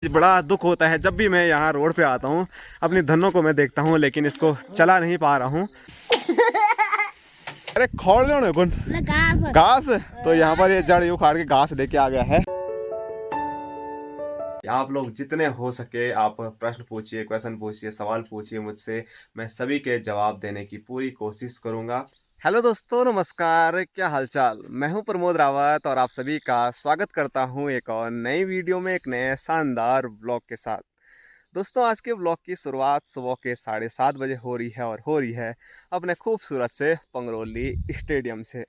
बड़ा दुख होता है जब भी मैं यहाँ रोड पे आता हूँ, अपनी धनों को मैं देखता हूँ लेकिन इसको चला नहीं पा रहा हूँ। अरे खोल लो कौन घास, तो यहाँ पर ये जड़ उखाड़ के घास लेके आ गया है। आप लोग जितने हो सके आप प्रश्न पूछिए, क्वेश्चन पूछिए, सवाल पूछिए मुझसे, मैं सभी के जवाब देने की पूरी कोशिश करूंगा। हेलो दोस्तों, नमस्कार, क्या हालचाल। मैं हूं प्रमोद रावत और आप सभी का स्वागत करता हूं एक और नई वीडियो में, एक नए शानदार ब्लॉग के साथ। दोस्तों, आज के ब्लॉग की शुरुआत सुबह के 7:30 बजे हो रही है और हो रही है अपने खूबसूरत से पंगरौली स्टेडियम से।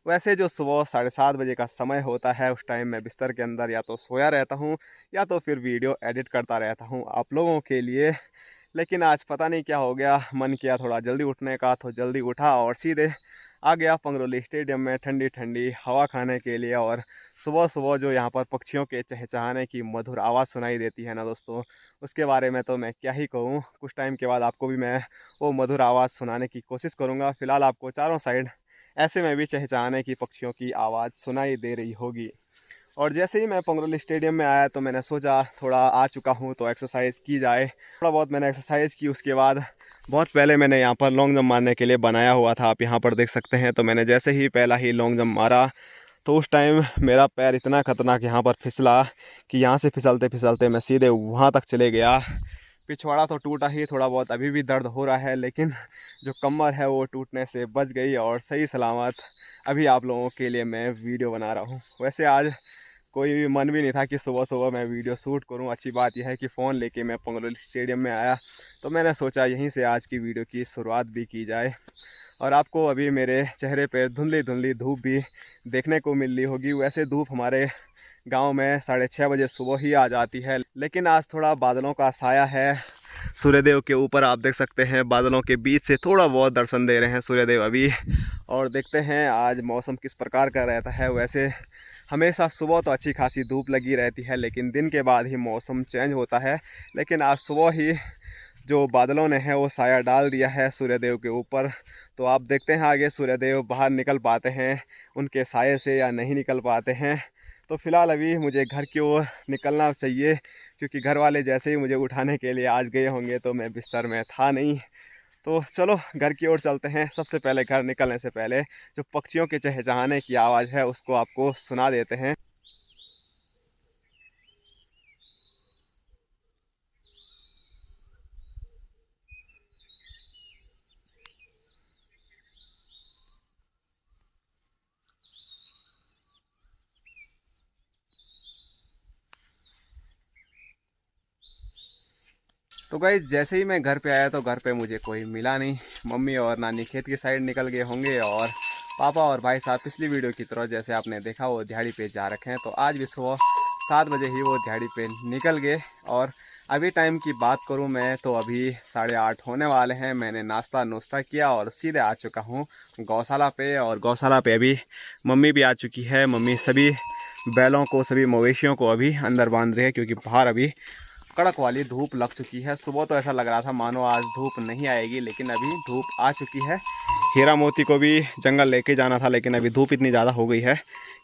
वैसे जो सुबह 7:30 बजे का समय होता है उस टाइम मैं बिस्तर के अंदर या तो सोया रहता हूँ या तो फिर वीडियो एडिट करता रहता हूँ आप लोगों के लिए। लेकिन आज पता नहीं क्या हो गया, मन किया थोड़ा जल्दी उठने का तो जल्दी उठा और सीधे आ गया पंगरौली स्टेडियम में ठंडी ठंडी हवा खाने के लिए। और सुबह सुबह जो यहाँ पर पक्षियों के चहचहाने की मधुर आवाज़ सुनाई देती है ना दोस्तों, उसके बारे में तो मैं क्या ही कहूँ। कुछ टाइम के बाद आपको भी मैं वो मधुर आवाज़ सुनाने की कोशिश करूँगा। फ़िलहाल आपको चारों साइड ऐसे में भी चहचहाने की पक्षियों की आवाज़ सुनाई दे रही होगी। और जैसे ही मैं पंगरौली स्टेडियम में आया तो मैंने सोचा थोड़ा आ चुका हूँ तो एक्सरसाइज की जाए। थोड़ा बहुत मैंने एक्सरसाइज की, उसके बाद बहुत पहले मैंने यहाँ पर लॉन्ग जंप मारने के लिए बनाया हुआ था, आप यहाँ पर देख सकते हैं। तो मैंने जैसे ही पहला ही लॉन्ग जंप मारा तो उस टाइम मेरा पैर इतना खतरनाक यहाँ पर फिसला कि यहाँ से फिसलते फिसलते मैं सीधे वहाँ तक चले गया। पिछवाड़ा तो टूटा ही, थोड़ा बहुत अभी भी दर्द हो रहा है, लेकिन जो कमर है वो टूटने से बच गई और सही सलामत अभी आप लोगों के लिए मैं वीडियो बना रहा हूँ। वैसे आज कोई भी मन भी नहीं था कि सुबह सुबह मैं वीडियो शूट करूं। अच्छी बात यह है कि फ़ोन लेके मैं पंगरौली स्टेडियम में आया तो मैंने सोचा यहीं से आज की वीडियो की शुरुआत भी की जाए। और आपको अभी मेरे चेहरे पर धुंधली धुंधली धूप भी देखने को मिल रही होगी। वैसे धूप हमारे गांव में 6:30 बजे सुबह ही आ जाती है, लेकिन आज थोड़ा बादलों का साया है सूर्यदेव के ऊपर। आप देख सकते हैं बादलों के बीच से थोड़ा बहुत दर्शन दे रहे हैं सूर्यदेव अभी। और देखते हैं आज मौसम किस प्रकार का रहता है। वैसे हमेशा सुबह तो अच्छी खासी धूप लगी रहती है लेकिन दिन के बाद ही मौसम चेंज होता है। लेकिन आज सुबह ही जो बादलों ने है वो साया डाल दिया है सूर्यदेव के ऊपर। तो आप देखते हैं आगे सूर्यदेव बाहर निकल पाते हैं उनके साये से या नहीं निकल पाते हैं। तो फ़िलहाल अभी मुझे घर की ओर निकलना चाहिए क्योंकि घर वाले जैसे ही मुझे उठाने के लिए आज गए होंगे तो मैं बिस्तर में था नहीं। तो चलो घर की ओर चलते हैं। सबसे पहले घर निकलने से पहले जो पक्षियों के चहचहाने की आवाज़ है उसको आपको सुना देते हैं। तो गाइस जैसे ही मैं घर पे आया तो घर पे मुझे कोई मिला नहीं। मम्मी और नानी खेत की साइड निकल गए होंगे और पापा और भाई साहब पिछली वीडियो की तरह जैसे आपने देखा वो दिहाड़ी पे जा रखे हैं। तो आज भी सुबह 7 बजे ही वो दिहाड़ी पे निकल गए। और अभी टाइम की बात करूं मैं तो अभी 8:30 होने वाले हैं। मैंने नाश्ता नुश्ता किया और सीधे आ चुका हूं गौशाला पे। और गौशाला पे अभी मम्मी भी आ चुकी है। मम्मी सभी बैलों को, सभी मवेशियों को अभी अंदर बांध रही है क्योंकि बाहर अभी कड़क वाली धूप लग चुकी है। सुबह तो ऐसा लग रहा था मानो आज धूप नहीं आएगी, लेकिन अभी धूप आ चुकी है। हीरा मोती को भी जंगल लेके जाना था लेकिन अभी धूप इतनी ज़्यादा हो गई है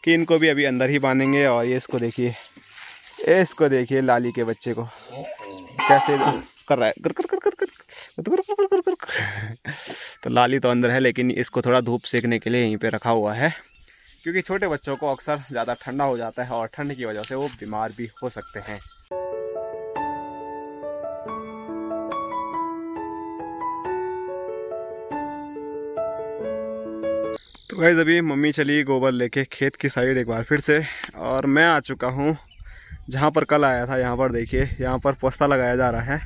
कि इनको भी अभी अंदर ही बांधेंगे। और ये इसको देखिए, लाली के बच्चे को कैसे कर रहा है, कर कर कर कर कर कर कर कर कर कर। तो लाली तो अंदर है लेकिन इसको थोड़ा धूप सेकने के लिए यहीं पे रखा हुआ है क्योंकि छोटे बच्चों को अक्सर ज़्यादा ठंडा हो जाता है और ठंड की वजह से वो बीमार भी हो सकते हैं। तो गाइस अभी मम्मी चली गोबर लेके खेत की साइड एक बार फिर से। और मैं आ चुका हूँ जहाँ पर कल आया था। यहाँ पर देखिए, यहाँ पर पोस्ता लगाया जा रहा है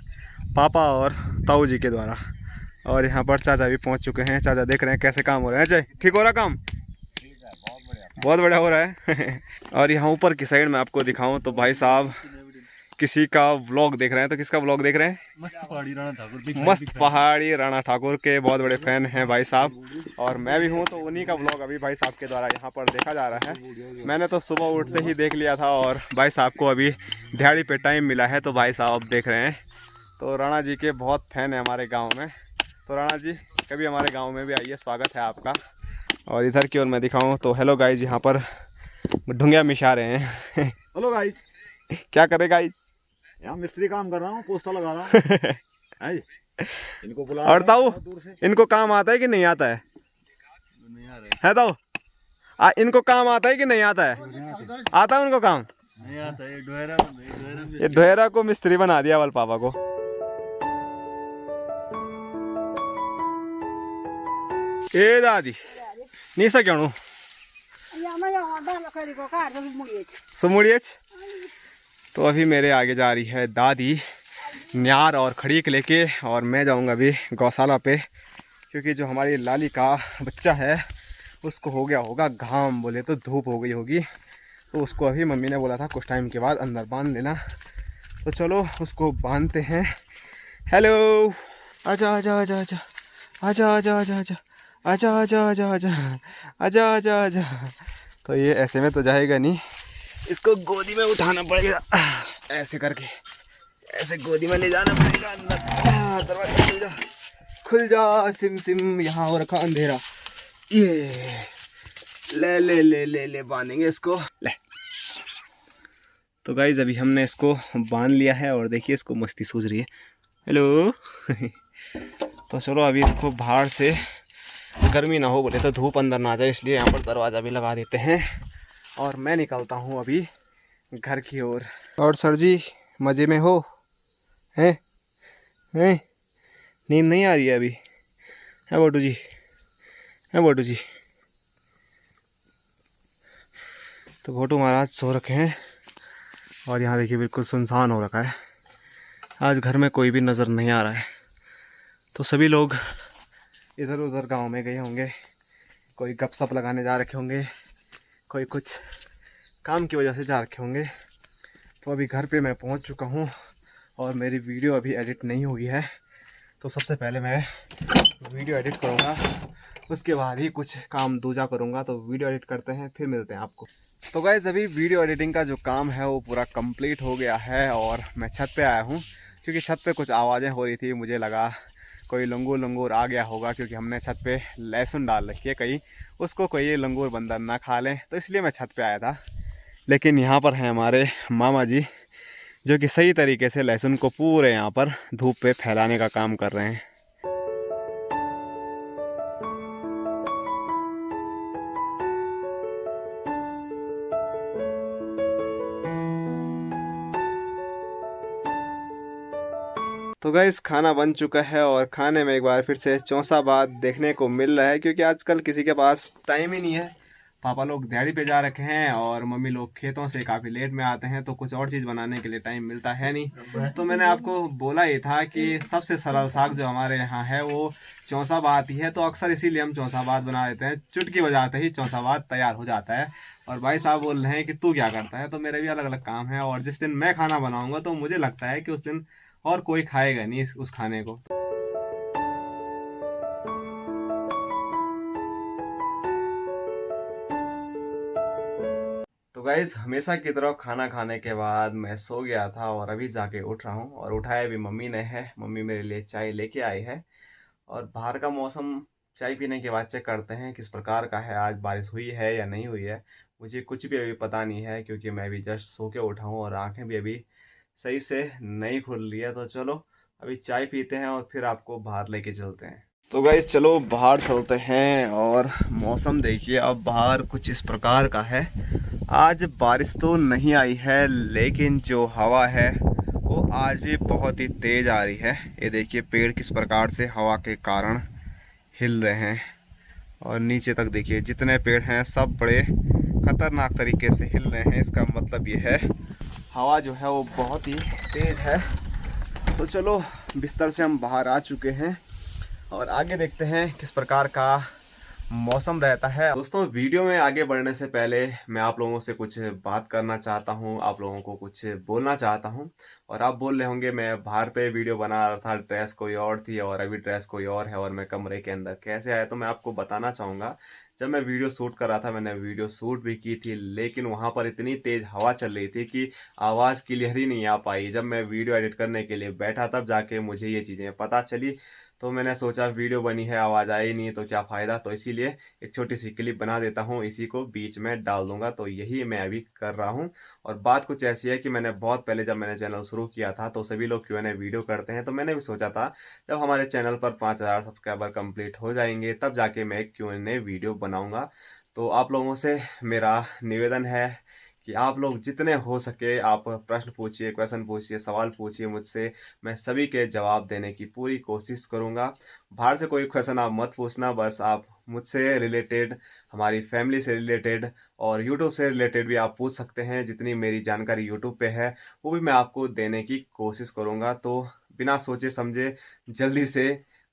पापा और ताऊ जी के द्वारा। और यहाँ पर चाचा भी पहुँच चुके हैं। चाचा देख रहे हैं कैसे काम हो रहा है। जय, ठीक हो रहा काम? बहुत बढ़िया हो रहा है। और यहाँ ऊपर की साइड में आपको दिखाऊँ तो भाई साहब किसी का व्लॉग देख रहे हैं। तो किसका व्लॉग देख रहे हैं? मस्त पहाड़ी राणा ठाकुर के बहुत बड़े फैन हैं भाई साहब। और मैं भी हूं, तो उन्हीं का व्लॉग अभी भाई साहब के द्वारा यहां पर देखा जा रहा है। मैंने तो सुबह उठते ही देख लिया था और भाई साहब को अभी दिहाड़ी पे टाइम मिला है तो भाई साहब अब देख रहे हैं। तो राणा जी के बहुत फैन है हमारे गाँव में। तो राणा जी कभी हमारे गाँव में भी आइए, स्वागत है आपका। और इधर की ओर मैं दिखाऊँ तो हेलो गाइज, यहाँ पर ढूंगिया मिशा रहे हैं। हेलो गाइज, क्या करे गाइज? यहाँ मिस्त्री काम कर रहा हूँ, पोस्टर लगा रहा हूँ। इनको बुला और ताऊ दूर से। इनको काम आता है कि नहीं आता है? नहीं आ रहे है ताऊ इनको काम आता है कि नहीं आता है? आता है उनको काम? नहीं आता है। ये ढोयरा को मिस्त्री बना दिया वाल पापा को। ए दादी नीसा क्यों सुमुड़ियच। तो अभी मेरे आगे जा रही है दादी न्यार और खड़ीक लेके, और मैं जाऊंगा अभी गौशाला पे, क्योंकि जो हमारी लाली का बच्चा है उसको हो गया होगा घाम, बोले तो धूप हो गई होगी, तो उसको अभी मम्मी ने बोला था कुछ टाइम के बाद अंदर बांध लेना। तो चलो उसको बांधते हैं। हेलो आजा आजा आजा आजा आजा आजा आजा आजा आजा आजा आजा आजा आजा आजा आजा। तो ये ऐसे में तो जाएगा नहीं, इसको गोदी में उठाना पड़ेगा, ऐसे करके ऐसे गोदी में ले जाना पड़ेगा अंदर। दरवाजा खुल जा खुल जा, सिम सिम, यहाँ हो रखा अंधेरा। ये ले ले ले ले ले बांधेंगे इसको, ले। तो गाइज अभी हमने इसको बांध लिया है और देखिए इसको मस्ती सूझ रही है। हेलो तो चलो अभी इसको बाहर से, गर्मी ना हो बोले तो धूप अंदर ना जाए, इसलिए यहाँ पर दरवाज़ा भी लगा देते हैं। और मैं निकलता हूँ अभी घर की ओर। और सर जी मज़े में हो? हैं हैं नींद नहीं आ रही है अभी? है बोटू जी? है बोटू जी? तो भोटू महाराज सो रखे हैं और यहाँ देखिए बिल्कुल सुनसान हो रखा है। आज घर में कोई भी नज़र नहीं आ रहा है। तो सभी लोग इधर उधर गांव में गए होंगे, कोई गपशप लगाने जा रखे होंगे, कोई कुछ काम की वजह से जा रखे होंगे। तो अभी घर पे मैं पहुंच चुका हूं और मेरी वीडियो अभी एडिट नहीं हुई है। तो सबसे पहले मैं वीडियो एडिट करूंगा, उसके बाद ही कुछ काम दूजा करूंगा। तो वीडियो एडिट करते हैं, फिर मिलते हैं आपको। तो गाइस अभी वीडियो एडिटिंग का जो काम है वो पूरा कंप्लीट हो गया है और मैं छत पे आया हूँ, क्योंकि छत पे कुछ आवाज़ें हो रही थी। मुझे लगा कोई लंगूर लंगूर आ गया होगा, क्योंकि हमने छत पे लहसुन डाल रखी है, कहीं उसको कोई लंगूर बंदर ना खा लें, तो इसलिए मैं छत पे आया था। लेकिन यहाँ पर हैं हमारे मामा जी, जो कि सही तरीके से लहसुन को पूरे यहाँ पर धूप पे फैलाने का काम कर रहे हैं। तो गाइस खाना बन चुका है और खाने में एक बार फिर से चौंसा बात देखने को मिल रहा है, क्योंकि आजकल किसी के पास टाइम ही नहीं है। पापा लोग दिहाड़ी पे जा रखे हैं और मम्मी लोग खेतों से काफ़ी लेट में आते हैं, तो कुछ और चीज़ बनाने के लिए टाइम मिलता है नहीं। तो मैंने आपको बोला ही था कि सबसे सरल साग जो हमारे यहाँ है वो चौंसा बात ही है, तो अक्सर इसीलिए हम चौंसा बात बना देते हैं। चुटकी बजाते ही चौंसा बात तैयार हो जाता है। और भाई साहब बोल रहे हैं कि तू क्या करता है, तो मेरे भी अलग अलग काम है, और जिस दिन मैं खाना बनाऊंगा तो मुझे लगता है कि उस दिन और कोई खाएगा नहीं उस खाने को। तो गाइज हमेशा की तरह खाना खाने के बाद मैं सो गया था और अभी जाके उठ रहा हूँ, और उठाया भी मम्मी ने है। मम्मी मेरे लिए चाय लेके आई है और बाहर का मौसम चाय पीने के बाद चेक करते हैं किस प्रकार का है। आज बारिश हुई है या नहीं हुई है, मुझे कुछ भी अभी पता नहीं है, क्योंकि मैं अभी जस्ट सो के उठा हूँ और आंखें भी अभी सही से नहीं खुल रही है। तो चलो अभी चाय पीते हैं और फिर आपको बाहर लेके चलते हैं। तो गाइस चलो बाहर चलते हैं, और मौसम देखिए अब बाहर कुछ इस प्रकार का है। आज बारिश तो नहीं आई है, लेकिन जो हवा है वो आज भी बहुत ही तेज़ आ रही है। ये देखिए पेड़ किस प्रकार से हवा के कारण हिल रहे हैं, और नीचे तक देखिए जितने पेड़ हैं सब बड़े खतरनाक तरीके से हिल रहे हैं। इसका मतलब ये है हवा जो है वो बहुत ही तेज़ है। तो चलो बिस्तर से हम बाहर आ चुके हैं और आगे देखते हैं किस प्रकार का मौसम रहता है। दोस्तों वीडियो में आगे बढ़ने से पहले मैं आप लोगों से कुछ बात करना चाहता हूं, आप लोगों को कुछ बोलना चाहता हूं। और आप बोल रहे होंगे मैं बाहर पे वीडियो बना रहा था, ड्रेस कोई और थी और अभी ड्रेस कोई और है, और मैं कमरे के अंदर कैसे आया। तो मैं आपको बताना चाहूँगा, जब मैं वीडियो शूट कर रहा था, मैंने वीडियो शूट भी की थी, लेकिन वहाँ पर इतनी तेज़ हवा चल रही थी कि आवाज़ क्लियर ही नहीं आ पाई। जब मैं वीडियो एडिट करने के लिए बैठा तब जाके मुझे ये चीज़ें पता चली। तो मैंने सोचा वीडियो बनी है, आवाज़ आई नहीं तो क्या फ़ायदा, तो इसीलिए एक छोटी सी क्लिप बना देता हूँ, इसी को बीच में डाल दूंगा। तो यही मैं अभी कर रहा हूँ। और बात कुछ ऐसी है कि मैंने बहुत पहले जब मैंने चैनल शुरू किया था तो सभी लोग Q&A वीडियो करते हैं, तो मैंने भी सोचा था जब हमारे चैनल पर 5000 सब्सक्राइबर कंप्लीट हो जाएंगे तब जाके मैं एक Q&A वीडियो बनाऊंगा। तो आप लोगों से मेरा निवेदन है कि आप लोग जितने हो सके आप प्रश्न पूछिए, क्वेश्चन पूछिए, सवाल पूछिए मुझसे, मैं सभी के जवाब देने की पूरी कोशिश करूंगा। बाहर से कोई क्वेश्चन आप मत पूछना, बस आप मुझसे रिलेटेड, हमारी फैमिली से रिलेटेड और यूट्यूब से रिलेटेड भी आप पूछ सकते हैं। जितनी मेरी जानकारी यूट्यूब पे है वो भी मैं आपको देने की कोशिश करूंगा। तो बिना सोचे समझे जल्दी से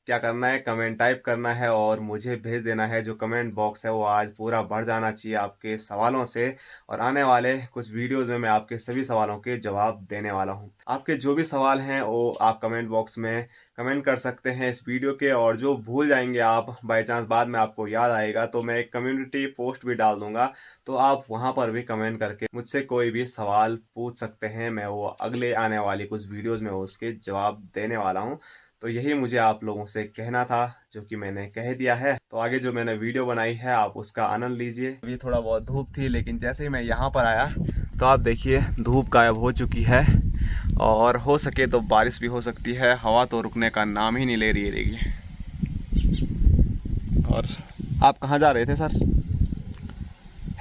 क्या करना है, कमेंट टाइप करना है और मुझे भेज देना है। जो कमेंट बॉक्स है वो आज पूरा भर जाना चाहिए आपके सवालों से, और आने वाले कुछ वीडियोस में मैं आपके सभी सवालों के जवाब देने वाला हूं। आपके जो भी सवाल हैं वो आप कमेंट बॉक्स में कमेंट कर सकते हैं इस वीडियो के, और जो भूल जाएंगे आप बाय चांस बाद में आपको याद आएगा तो मैं एक कम्युनिटी पोस्ट भी डाल दूंगा, तो आप वहां पर भी कमेंट करके मुझसे कोई भी सवाल पूछ सकते हैं। मैं वो अगले आने वाली कुछ वीडियोज़ में उसके जवाब देने वाला हूँ। तो यही मुझे आप लोगों से कहना था, जो कि मैंने कह दिया है। तो आगे जो मैंने वीडियो बनाई है आप उसका आनंद लीजिए। अभी थोड़ा बहुत धूप थी, लेकिन जैसे ही मैं यहाँ पर आया तो आप देखिए धूप गायब हो चुकी है, और हो सके तो बारिश भी हो सकती है। हवा तो रुकने का नाम ही नहीं ले रही है। और आप कहाँ जा रहे थे सर?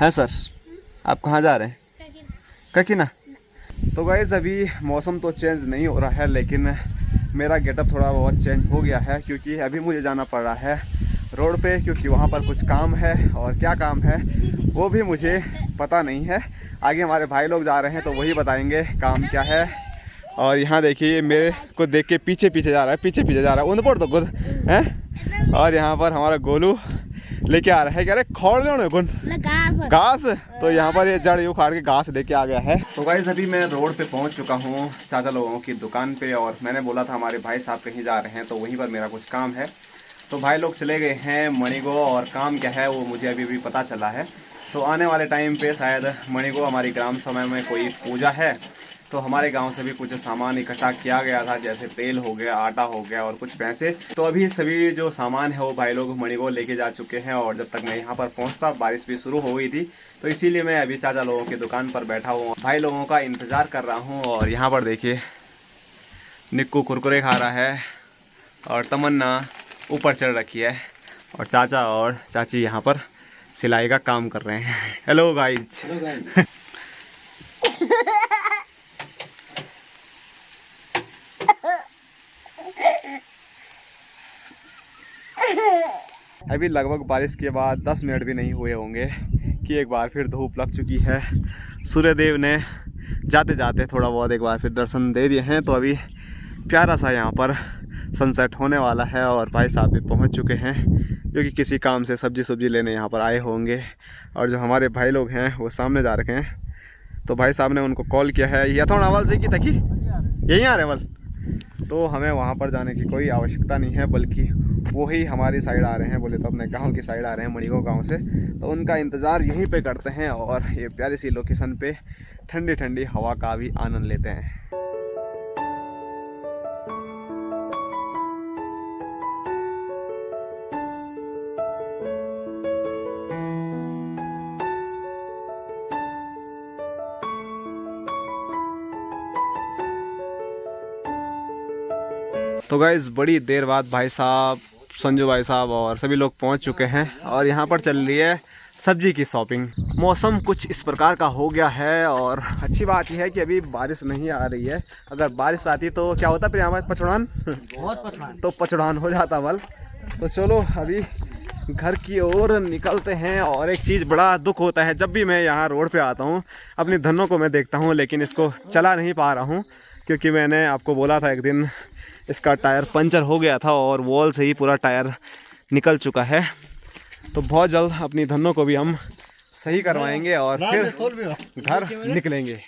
हैं सर, आप कहाँ जा रहे हैं? ककीना। तो गाइस अभी मौसम तो चेंज नहीं हो रहा है, लेकिन मेरा गेटअप थोड़ा बहुत चेंज हो गया है, क्योंकि अभी मुझे जाना पड़ रहा है रोड पे, क्योंकि वहाँ पर कुछ काम है। और क्या काम है वो भी मुझे पता नहीं है, आगे हमारे भाई लोग जा रहे हैं तो वही बताएंगे काम क्या है। और यहाँ देखिए मेरे को देख के पीछे पीछे जा रहा है, पीछे पीछे जा रहा है उन पर तो खुद है। और यहाँ पर हमारा गोलू लेके आ रहा है, कह रहे खोल लो गुन घास। तो यहाँ पर ये जड़ उखाड़ के घास लेके आ गया है। तो गाइस अभी मैं रोड पे पहुँच चुका हूँ चाचा लोगों की दुकान पे, और मैंने बोला था हमारे भाई साहब कहीं जा रहे हैं तो वहीं पर मेरा कुछ काम है। तो भाई लोग चले गए हैं मणिगो, और काम क्या है वो मुझे अभी भी पता चला है। तो आने वाले टाइम पे शायद मणिगो हमारी ग्राम सभा में कोई पूजा है, तो हमारे गांव से भी कुछ सामान इकट्ठा किया गया था, जैसे तेल हो गया, आटा हो गया और कुछ पैसे। तो अभी सभी जो सामान है वो भाई लोग मणिगो लेके जा चुके हैं, और जब तक मैं यहाँ पर पहुँचता बारिश भी शुरू हो गई थी, तो इसीलिए मैं अभी चाचा लोगों की दुकान पर बैठा हूँ, भाई लोगों का इंतज़ार कर रहा हूँ। और यहाँ पर देखिए निक्कू कुरकुरे खा रहा है, और तमन्ना ऊपर चढ़ रखी है, और चाचा और चाची यहाँ पर सिलाई का काम कर रहे हैं। Hello guys. अभी लगभग बारिश के बाद 10 मिनट भी नहीं हुए होंगे कि एक बार फिर धूप लग चुकी है। सूर्यदेव ने जाते जाते थोड़ा बहुत एक बार फिर दर्शन दे दिए हैं। तो अभी प्यारा सा यहाँ पर सनसेट होने वाला है, और भाई साहब भी पहुँच चुके हैं, जो कि किसी काम से सब्जी लेने यहाँ पर आए होंगे। और जो हमारे भाई लोग हैं वो सामने जा रखे हैं, तो भाई साहब ने उनको कॉल किया है ये थोड़ा अवल से की तकी यहीं आ रहे वल, तो हमें वहाँ पर जाने की कोई आवश्यकता नहीं है, बल्कि वो ही हमारी साइड आ रहे हैं, बोले तो अपने गांव की साइड आ रहे हैं मणिगो गांव से। तो उनका इंतज़ार यहीं पे करते हैं, और ये प्यारी सी लोकेशन पे ठंडी ठंडी हवा का भी आनंद लेते हैं। तो गाइस बड़ी देर बाद भाई साहब, संजू भाई साहब और सभी लोग पहुंच चुके हैं, और यहाँ पर चल रही है सब्जी की शॉपिंग। मौसम कुछ इस प्रकार का हो गया है, और अच्छी बात यह है कि अभी बारिश नहीं आ रही है। अगर बारिश आती तो क्या होता प्रिया हमारे पचड़ान तो पचड़ान हो जाता बल। तो चलो अभी घर की ओर निकलते हैं। और एक चीज़ बड़ा दुख होता है, जब भी मैं यहाँ रोड पे आता हूँ अपनी धनों को मैं देखता हूँ, लेकिन इसको चला नहीं पा रहा हूँ, क्योंकि मैंने आपको बोला था एक दिन इसका टायर पंचर हो गया था, और वॉल से ही पूरा टायर निकल चुका है। तो बहुत जल्द अपनी धनों को भी हम सही करवाएंगे और फिर घर निकलेंगे।